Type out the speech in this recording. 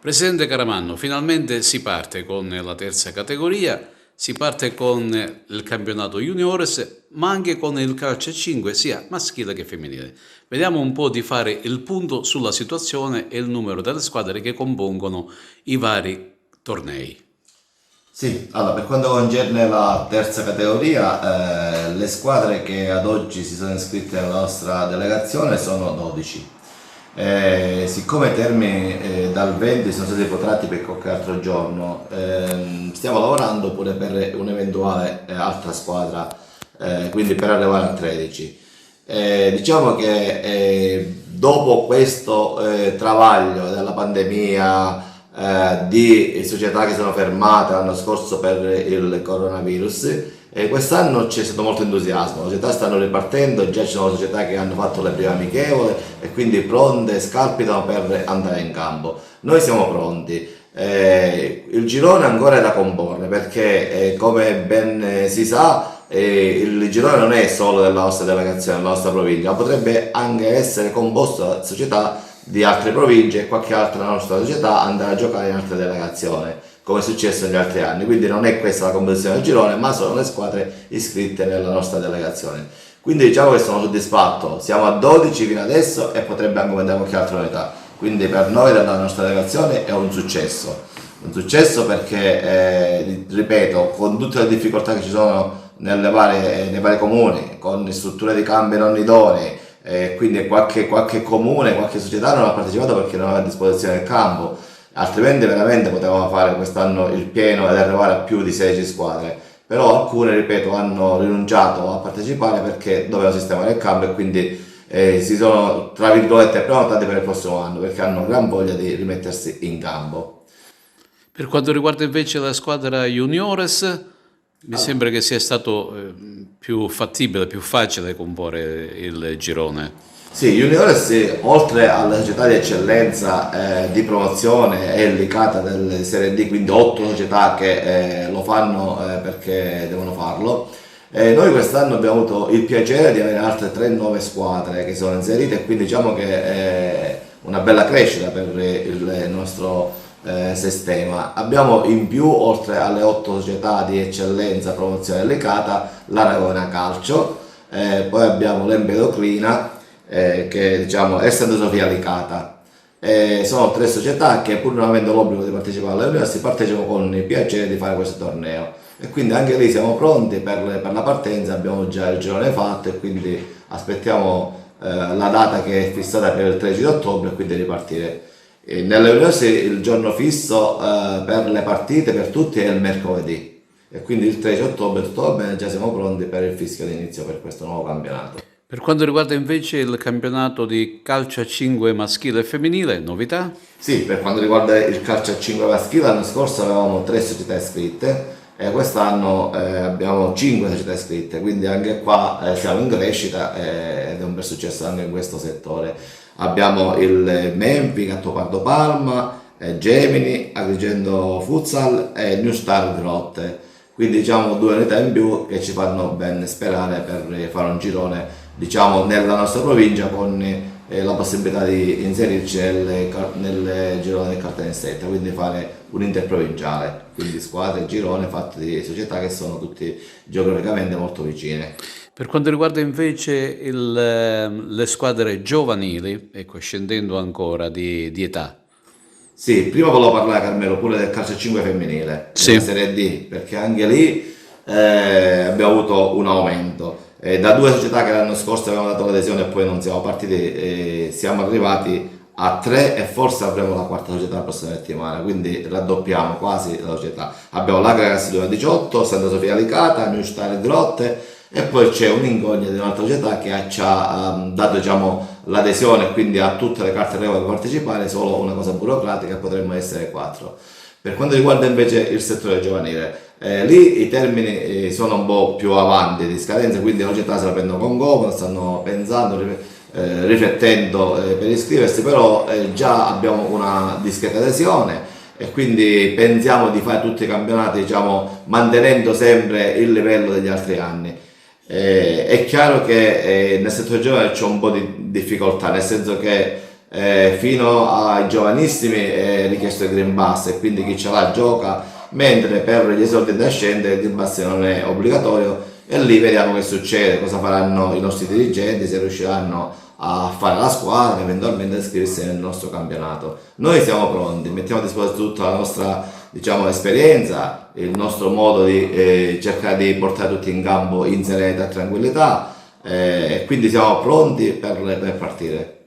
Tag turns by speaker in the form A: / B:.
A: Presidente Caramanno, finalmente si parte con la terza categoria, si parte con il campionato juniores, ma anche con il calcio a 5 sia maschile che femminile. Vediamo un po' di fare il punto sulla situazione e il numero delle squadre che compongono i vari tornei.
B: Sì, allora per quanto concerne la terza categoria, le squadre che ad oggi si sono iscritte nella nostra delegazione sono 12. Siccome i termini dal 20 sono stati protratti per qualche altro giorno, stiamo lavorando pure per un'eventuale altra squadra, quindi per arrivare a 13. Diciamo che dopo questo travaglio della pandemia, di società che sono fermate l'anno scorso per il coronavirus, quest'anno c'è stato molto entusiasmo, le società stanno ripartendo, già ci sono società che hanno fatto le prime amichevole e quindi pronte, scalpitano per andare in campo. Noi siamo pronti. Il girone ancora è da comporre perché come ben si sa il girone non è solo della nostra delegazione, della nostra provincia, ma potrebbe anche essere composto da società di altre province e qualche altra nostra società andare a giocare in altre delegazioni, come è successo negli altri anni. Quindi non è questa la composizione del girone, ma sono le squadre iscritte nella nostra delegazione. Quindi diciamo che sono soddisfatto, siamo a 12 fino adesso e potrebbe anche aumentare qualche altra unità. Quindi per noi della nostra delegazione è un successo. Un successo perché, ripeto, con tutte le difficoltà che ci sono nei vari comuni, con strutture di cambio non idonee, quindi qualche comune, qualche società non ha partecipato perché non aveva a disposizione il campo, altrimenti veramente potevamo fare quest'anno il pieno ed arrivare a più di 16 squadre, però alcune, ripeto, hanno rinunciato a partecipare perché dovevano sistemare il campo e quindi si sono, tra virgolette, prenotati per il prossimo anno perché hanno gran voglia di rimettersi in campo.
A: Per quanto riguarda invece la squadra juniores, mi sembra che sia stato più fattibile, più facile comporre il girone.
B: Sì, Juniores oltre alle società di eccellenza di promozione è l'ICATA delle Serie D, quindi 8 società che lo fanno perché devono farlo. Noi quest'anno abbiamo avuto il piacere di avere altre 3 nuove squadre che sono inserite e quindi diciamo che è una bella crescita per il nostro sistema. Abbiamo in più, oltre alle 8 società di eccellenza promozione dell'ICATA, l'Aragona Calcio, poi abbiamo l'Empedoclina, che diciamo è Santa Sofia Licata. Sono 3 società che pur non avendo l'obbligo di partecipare alle università partecipano con il piacere di fare questo torneo e quindi anche lì siamo pronti per la partenza, abbiamo già il girone fatto e quindi aspettiamo la data che è fissata per il 13 ottobre e quindi ripartire. Nelle università il giorno fisso per le partite per tutti è il mercoledì e quindi il 13 ottobre tutto va bene, già siamo pronti per il fischio di inizio per questo nuovo campionato.
A: Per quanto riguarda invece il campionato di calcio a 5 maschile e femminile, novità?
B: Sì, per quanto riguarda il calcio a 5 maschile, l'anno scorso avevamo 3 società iscritte e quest'anno abbiamo 5 società iscritte, quindi anche qua siamo in crescita ed è un bel successo anche in questo settore. Abbiamo il Mempi, Gattopardo Palma, Gemini, Agrigento Futsal e New Star Grotte, quindi diciamo 2 unità in più che ci fanno ben sperare per fare un girone diciamo nella nostra provincia con la possibilità di inserirci nel girone del Caltanissetta, quindi fare un interprovinciale, quindi squadre e girone fatte di società che sono tutti geograficamente molto vicine.
A: Per quanto riguarda invece le squadre giovanili, ecco, scendendo ancora di età.
B: Sì, prima volevo parlare Carmelo pure del calcio a 5 femminile,
A: Sì.
B: della Serie D, perché anche lì abbiamo avuto un aumento. Da 2 società che l'anno scorso avevano dato l'adesione e poi non siamo partiti, siamo arrivati a 3 e forse avremo la quarta società la prossima settimana, quindi raddoppiamo quasi la società. Abbiamo l'Agragas 2018, Santa Sofia Licata, New Star Grotte e poi c'è un'ingogna di un'altra società che ci ha dato diciamo, l'adesione e quindi ha tutte le carte regola per partecipare, solo una cosa burocratica, potremmo essere 4. Per quanto riguarda invece il settore giovanile, lì i termini sono un po' più avanti di scadenza, quindi le società se la prendono con gomo, stanno pensando, riflettendo per iscriversi, però già abbiamo una discreta adesione e quindi pensiamo di fare tutti i campionati diciamo, mantenendo sempre il livello degli altri anni. È chiaro che nel settore giovanile c'è un po' di difficoltà, nel senso che fino ai giovanissimi è richiesto il Green Pass e quindi chi ce l'ha gioca, mentre per gli esordi ascendenti il Green Pass non è obbligatorio e lì vediamo che succede, cosa faranno i nostri dirigenti, se riusciranno a fare la squadra, eventualmente ad iscriversi nel nostro campionato. Noi siamo pronti, mettiamo a disposizione tutta la nostra, diciamo, esperienza, il nostro modo di cercare di portare tutti in campo in serenità e tranquillità, e quindi siamo pronti per partire.